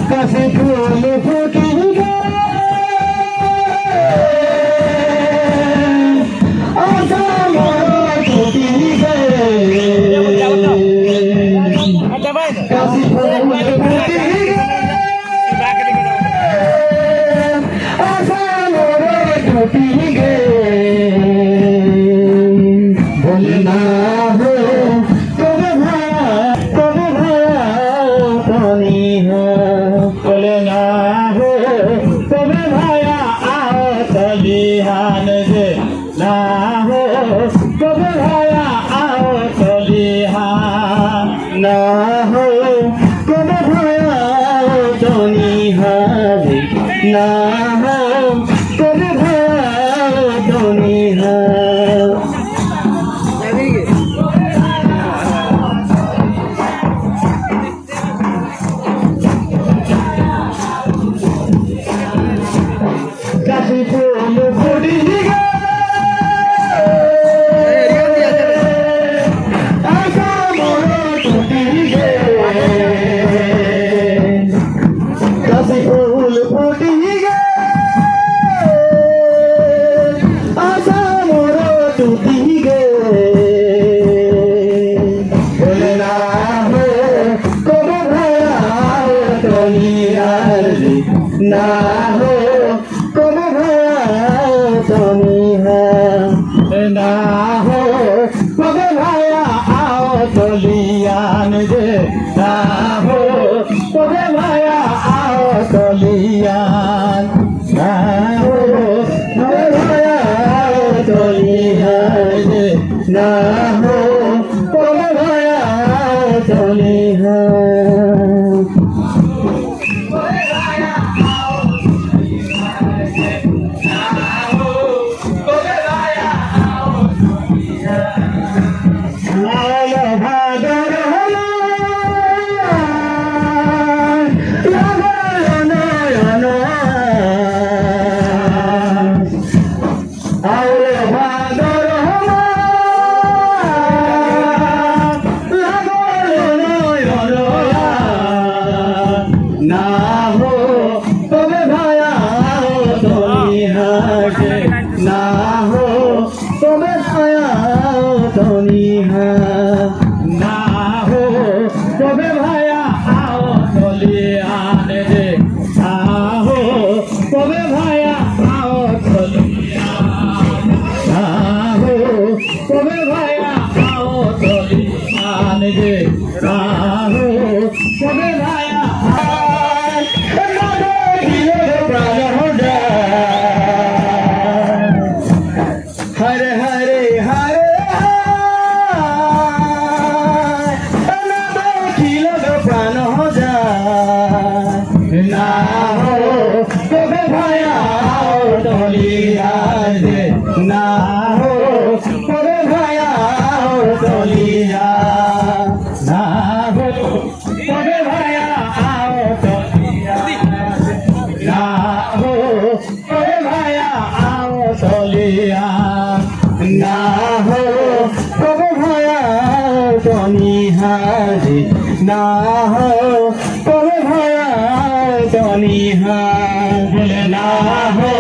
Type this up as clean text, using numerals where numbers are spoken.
কাছে ফুল ফুটিবে কাছে ফুল ফুটিবে टूटिगे बोलना हो तोरे भया पानी हो बोलना हो तोरे भया आओ तलिहान जे ना हो तोरे भया आओ तलिहान ना हो तोरे भया तलिहान ना हो तोरे কাশি ফুল ফুটিগে আশা মন টুটিগে কাশি ফুল ফুটিগে আশা মন টুটিগে বলে না হো কবে ভয়া তলিয়ার না हो तुम तुम ना हो तुम भया आओ तलियान जे ना हो तुम भया आओ तलियान ना हो तुम भया आओ तलियान जे ना हो तुम भया आओ तलियान ना हो तोरे भया ना हो तोरे भया ना हो तोरे भया आओ तलियान रे ना हो तोरे भया आओ तलियान ना हो तोरे भया आओ तलियान रे ना हो तोरे भया हरे हरे हरे प्राण हो जाए ना हो तोरे भया तलियान रे ना हो तोरे भया तलियान ना हो तोरे भया ना हो तोरे भया तलियान ना हो तोरे भया तलिहारी ना हो तोरे भया तलिहार ना हो